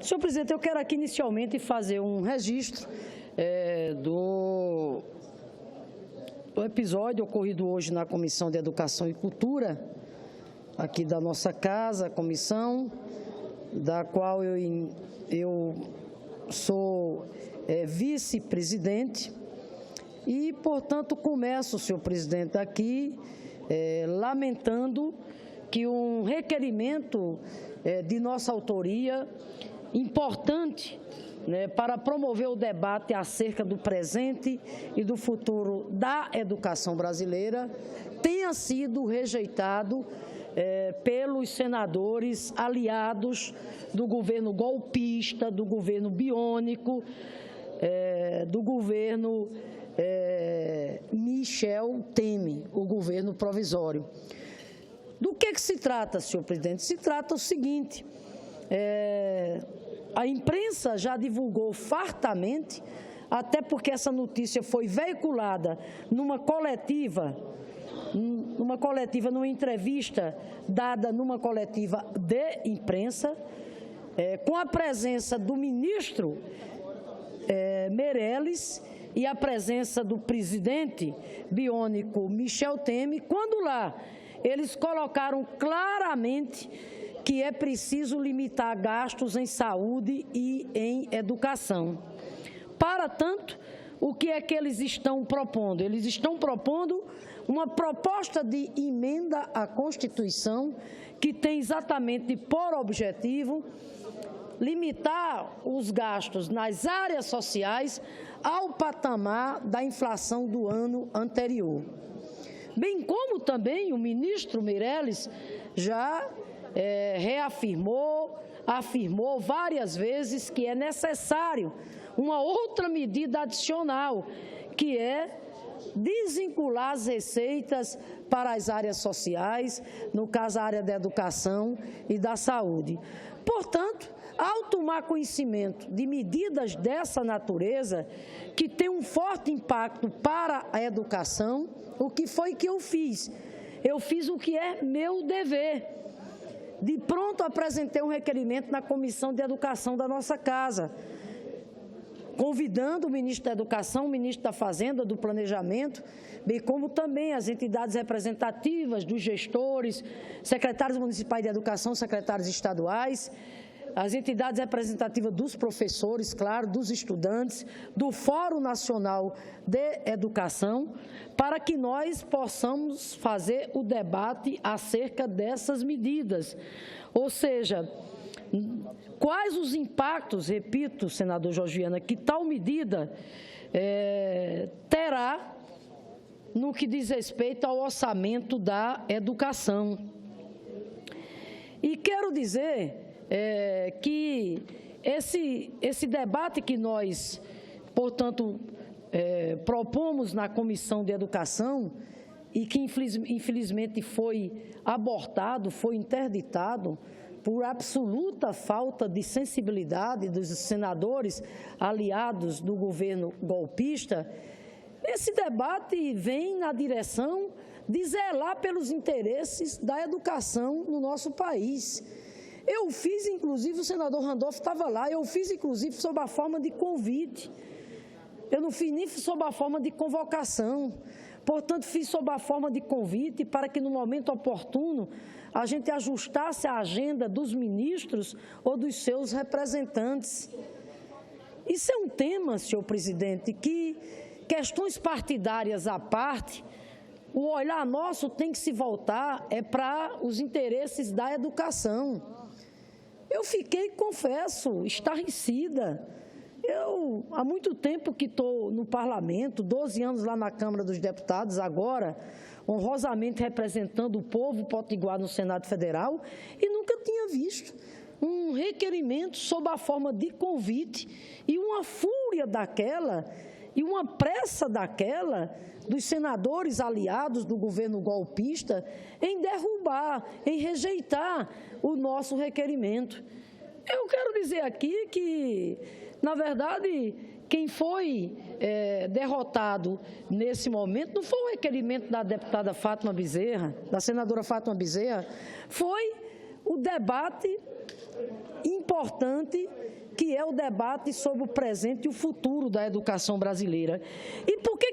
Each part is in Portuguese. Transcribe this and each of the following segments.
Senhor presidente, eu quero aqui inicialmente fazer um registro do episódio ocorrido hoje na Comissão de Educação e Cultura, aqui da nossa casa, a comissão, da qual eu sou vice-presidente e, portanto, começo, senhor presidente, aqui lamentando que um requerimento de nossa autoria importante, para promover o debate acerca do presente e do futuro da educação brasileira, tenha sido rejeitado pelos senadores aliados do governo golpista, do governo biônico, do governo Michel Temer, o governo provisório. Do que se trata, senhor presidente? Se trata o seguinte: a imprensa já divulgou fartamente, até porque essa notícia foi veiculada numa entrevista dada numa coletiva de imprensa, com a presença do ministro Meirelles e a presença do presidente biônico Michel Temer, quando lá eles colocaram claramente que é preciso limitar gastos em saúde e em educação. Para tanto, o que é que eles estão propondo? Eles estão propondo uma proposta de emenda à Constituição que tem exatamente por objetivo limitar os gastos nas áreas sociais ao patamar da inflação do ano anterior. Bem como também o ministro Meirelles já afirmou várias vezes que é necessário uma outra medida adicional, que é desvincular as receitas para as áreas sociais, no caso a área da educação e da saúde. Portanto, ao tomar conhecimento de medidas dessa natureza, que tem um forte impacto para a educação, o que foi que eu fiz? Eu fiz o que é meu dever. De pronto apresentei um requerimento na Comissão de Educação da nossa casa, convidando o ministro da Educação, o ministro da Fazenda, do Planejamento, bem como também as entidades representativas dos gestores, secretários municipais de educação, secretários estaduais, as entidades representativas dos professores, claro, dos estudantes, do Fórum Nacional de Educação, para que nós possamos fazer o debate acerca dessas medidas. Ou seja, quais os impactos, repito, senador Jorge Viana, que tal medida terá no que diz respeito ao orçamento da educação. E quero dizer que esse debate que nós, portanto, propomos na Comissão de Educação e que infelizmente foi abortado, foi interditado por absoluta falta de sensibilidade dos senadores aliados do governo golpista, esse debate vem na direção de zelar pelos interesses da educação no nosso país. Eu fiz, inclusive, o senador Randolfo estava lá, eu fiz, inclusive, sob a forma de convite. Eu não fiz nem sob a forma de convocação. Portanto, fiz sob a forma de convite para que, no momento oportuno, a gente ajustasse a agenda dos ministros ou dos seus representantes. Isso é um tema, senhor presidente, que, questões partidárias à parte, o olhar nosso tem que se voltar para os interesses da educação. Eu fiquei, confesso, estarrecida. Eu, há muito tempo que estou no parlamento, 12 anos lá na Câmara dos Deputados, agora, honrosamente representando o povo potiguar no Senado Federal, e nunca tinha visto um requerimento sob a forma de convite e uma fúria daquela e uma pressa daquela dos senadores aliados do governo golpista em derrubar, em rejeitar o nosso requerimento. Eu quero dizer aqui que, na verdade, quem foi derrotado nesse momento não foi o requerimento da deputada Fátima Bezerra, da senadora Fátima Bezerra, foi o debate importante importante que é o debate sobre o presente e o futuro da educação brasileira. E por que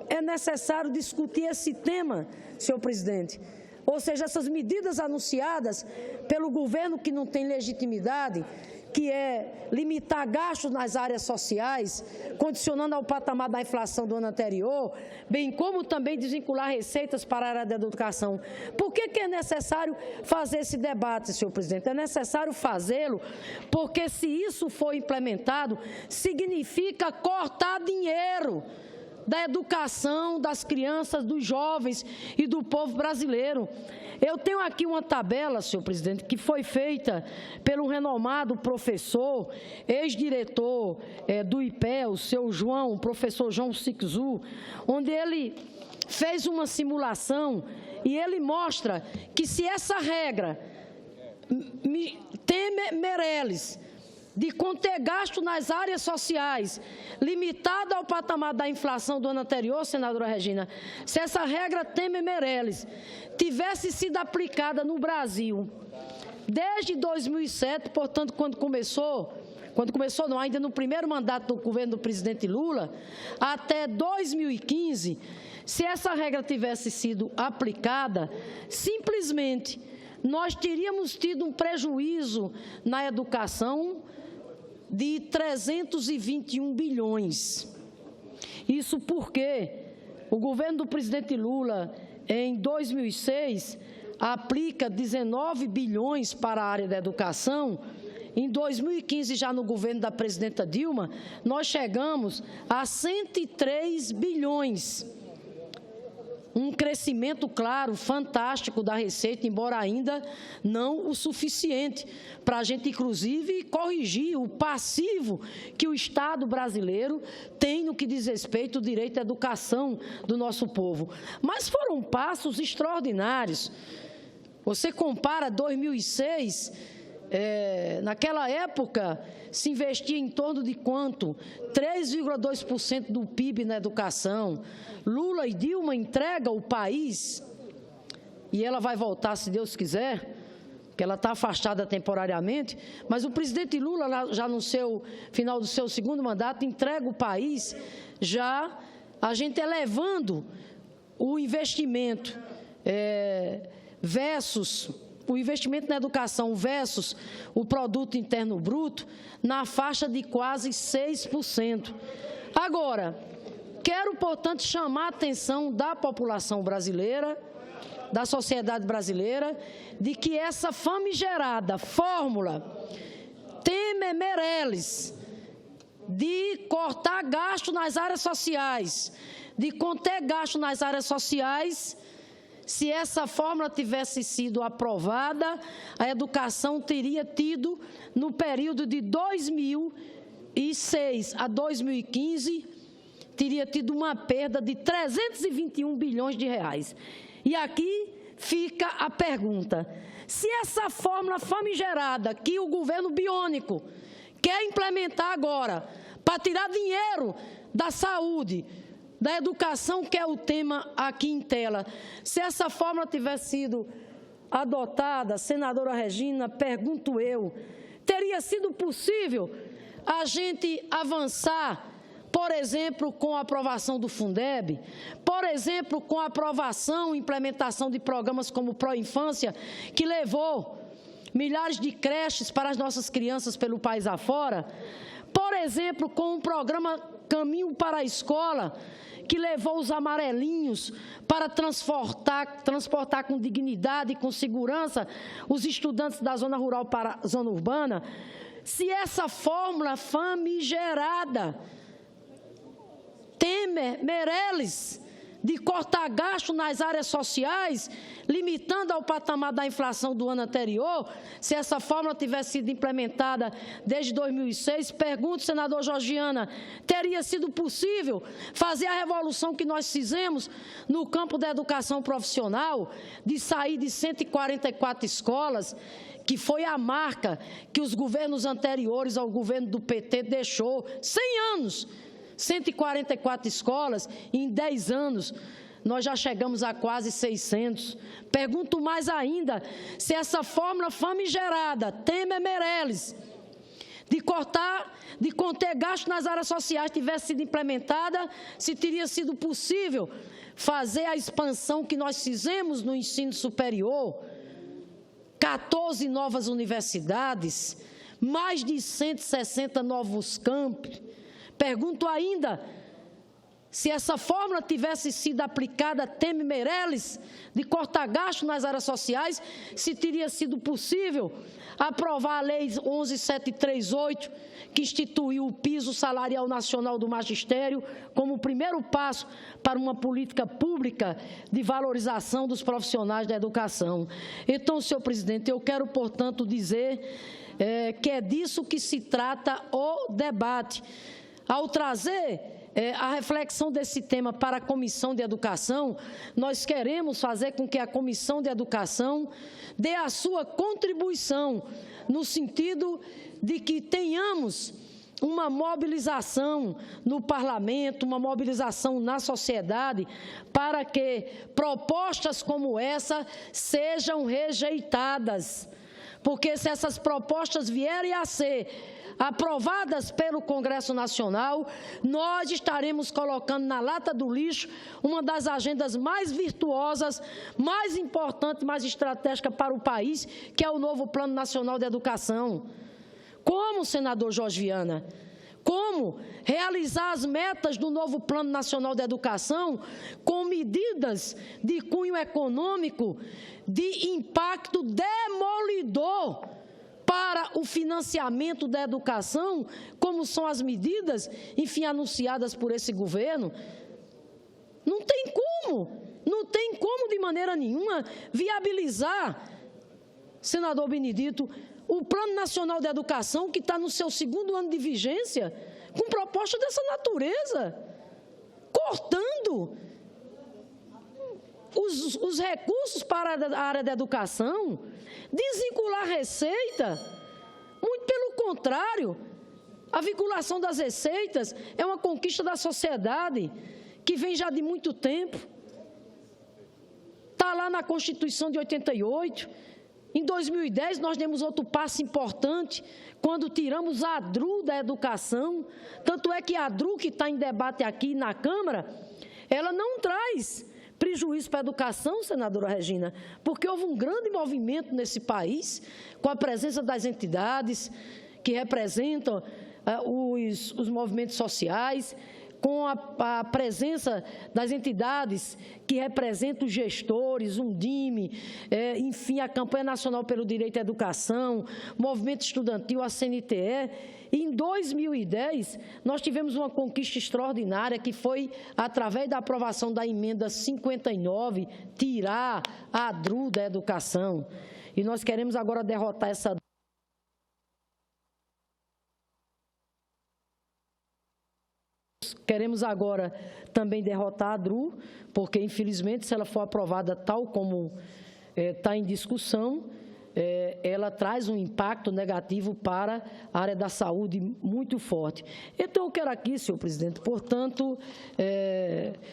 é necessário discutir esse tema, senhor presidente? Ou seja, essas medidas anunciadas pelo governo que não tem legitimidade, que é limitar gastos nas áreas sociais, condicionando ao patamar da inflação do ano anterior, bem como também desvincular receitas para a área da educação. Por que é necessário fazer esse debate, senhor presidente? É necessário fazê-lo porque, se isso for implementado, significa cortar dinheiro da educação das crianças, dos jovens e do povo brasileiro. Eu tenho aqui uma tabela, senhor presidente, que foi feita pelo renomado professor, ex-diretor do IPE, o professor João Sixu, onde ele fez uma simulação e ele mostra que, se essa regra Temer-Meirelles de conter gasto nas áreas sociais, limitado ao patamar da inflação do ano anterior, senadora Regina, se essa regra Temer-Meirelles tivesse sido aplicada no Brasil desde 2007, portanto, ainda no primeiro mandato do governo do presidente Lula, até 2015, se essa regra tivesse sido aplicada, simplesmente nós teríamos tido um prejuízo na educação de 321 bilhões. Isso porque o governo do presidente Lula, em 2006, aplica 19 bilhões para a área da educação. Em 2015, já no governo da presidenta Dilma, nós chegamos a 103 bilhões. Um crescimento, claro, fantástico da receita, embora ainda não o suficiente para a gente, inclusive, corrigir o passivo que o Estado brasileiro tem no que diz respeito ao direito à educação do nosso povo. Mas foram passos extraordinários. Você compara 2006, naquela época, se investia em torno de quanto? 3,2% do PIB na educação. Lula e Dilma entregam o país, e ela vai voltar, se Deus quiser, porque ela está afastada temporariamente, mas o presidente Lula, já no final do seu segundo mandato, entrega o país, já a gente elevando o investimento o investimento na educação versus o produto interno bruto na faixa de quase 6%. Agora, quero, portanto, chamar a atenção da população brasileira, da sociedade brasileira, de que essa famigerada fórmula Temer-Meirelles de cortar gasto nas áreas sociais, de conter gasto nas áreas sociais, se essa fórmula tivesse sido aprovada, a educação teria tido, no período de 2006 a 2015, teria tido uma perda de 321 bilhões de reais. E aqui fica a pergunta: se essa fórmula famigerada que o governo biônico quer implementar agora para tirar dinheiro da saúde, da educação, que é o tema aqui em tela, se essa fórmula tivesse sido adotada, senadora Regina, pergunto eu, teria sido possível a gente avançar, por exemplo, com a aprovação do Fundeb, por exemplo, com a aprovação e implementação de programas como o Pró-Infância, que levou milhares de creches para as nossas crianças pelo país afora, por exemplo, com o programa Caminho para a Escola, que levou os amarelinhos para transportar com dignidade e com segurança os estudantes da zona rural para a zona urbana. Se essa fórmula famigerada Temer-Meirelles de cortar gasto nas áreas sociais, limitando ao patamar da inflação do ano anterior, se essa fórmula tivesse sido implementada desde 2006, pergunto, senador Georgiana, teria sido possível fazer a revolução que nós fizemos no campo da educação profissional, de sair de 144 escolas, que foi a marca que os governos anteriores ao governo do PT deixou, 100 anos, 144 escolas em 10 anos. nós já chegamos a quase 600. Pergunto mais ainda, se essa fórmula famigerada, Temer-Meirelles, de conter gasto nas áreas sociais tivesse sido implementada, se teria sido possível fazer a expansão que nós fizemos no ensino superior, 14 novas universidades, mais de 160 novos campos. Pergunto ainda, se essa fórmula tivesse sido aplicada a Temer-Meirelles, de cortar gasto nas áreas sociais, se teria sido possível aprovar a Lei 11.738, que instituiu o piso salarial nacional do magistério como o primeiro passo para uma política pública de valorização dos profissionais da educação. Então, senhor presidente, eu quero, portanto, dizer que é disso que se trata o debate. Ao trazer a reflexão desse tema para a Comissão de Educação, nós queremos fazer com que a Comissão de Educação dê a sua contribuição no sentido de que tenhamos uma mobilização no parlamento, uma mobilização na sociedade, para que propostas como essa sejam rejeitadas. Porque se essas propostas vierem a ser aprovadas pelo Congresso Nacional, nós estaremos colocando na lata do lixo uma das agendas mais virtuosas, mais importantes, mais estratégicas para o país, que é o novo Plano Nacional de Educação. Como, senador Jorge Viana? Como realizar as metas do novo Plano Nacional de Educação com medidas de cunho econômico de impacto demolidor para o financiamento da educação, como são as medidas, enfim, anunciadas por esse governo? Não tem como de maneira nenhuma viabilizar, senador Benedito, o Plano Nacional de Educação, que está no seu 2º ano de vigência, com proposta dessa natureza, cortando os recursos para a área da educação, desvincular a receita. Muito pelo contrário, a vinculação das receitas é uma conquista da sociedade, que vem já de muito tempo. Está lá na Constituição de 88, em 2010, nós demos outro passo importante, quando tiramos a ADRU da educação. Tanto é que a ADRU, que está em debate aqui na Câmara, ela não traz prejuízo para a educação, senadora Regina, porque houve um grande movimento nesse país, com a presença das entidades que representam os movimentos sociais, com a presença das entidades que representam os gestores, Undime, enfim, a Campanha Nacional pelo Direito à Educação, Movimento Estudantil, a CNTE. E em 2010, nós tivemos uma conquista extraordinária, que foi, através da aprovação da emenda 59, tirar a ADRU da educação. E nós queremos agora derrotar essa Queremos agora também derrotar a ADRU, porque, infelizmente, se ela for aprovada tal como está em discussão, ela traz um impacto negativo para a área da saúde muito forte. Então, eu quero aqui, senhor presidente, portanto,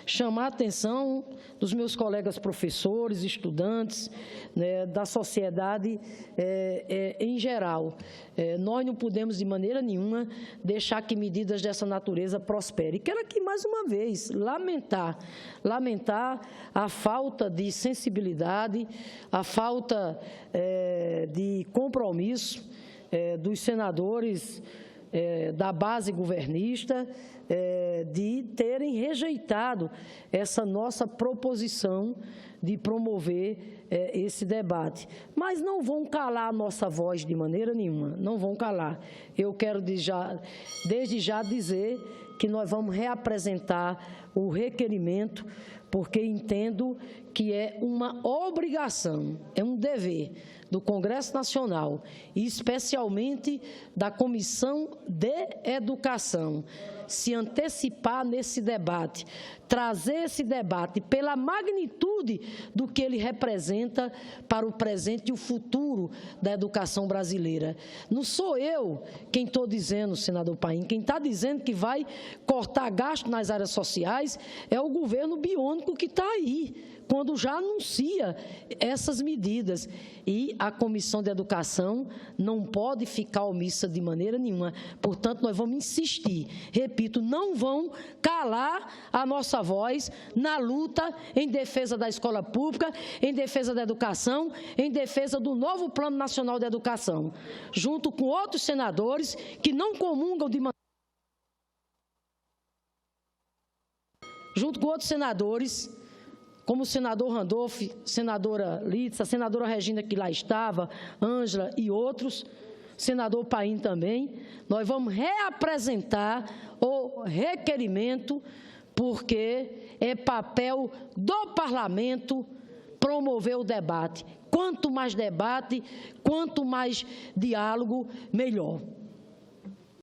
chamar a atenção dos meus colegas professores, estudantes, né, da sociedade em geral. Nós não podemos, de maneira nenhuma, deixar que medidas dessa natureza prosperem. Quero aqui, mais uma vez, lamentar a falta de sensibilidade, a falta de compromisso dos senadores da base governista de terem rejeitado essa nossa proposição de promover esse debate. Mas não vão calar a nossa voz de maneira nenhuma, não vão calar. Eu quero desde já dizer que nós vamos reapresentar o requerimento, porque entendo que é uma obrigação, é um dever do Congresso Nacional, e especialmente da Comissão de Educação, se antecipar nesse debate, trazer esse debate pela magnitude do que ele representa para o presente e o futuro da educação brasileira. Não sou eu quem estou dizendo, senador Paim, quem está dizendo que vai cortar gasto nas áreas sociais é o governo biônico que está aí, quando já anuncia essas medidas. E a Comissão de Educação não pode ficar omissa de maneira nenhuma. Portanto, nós vamos insistir, repito, não vão calar a nossa voz na luta em defesa da escola pública, em defesa da educação, em defesa do novo Plano Nacional de Educação, junto com outros senadores que não comungam de maneira... Junto com outros senadores, como o senador Randolph, senadora Litza, senadora Regina, que lá estava, Ângela e outros, senador Paim também, nós vamos reapresentar o requerimento, porque é papel do Parlamento promover o debate. Quanto mais debate, quanto mais diálogo, melhor.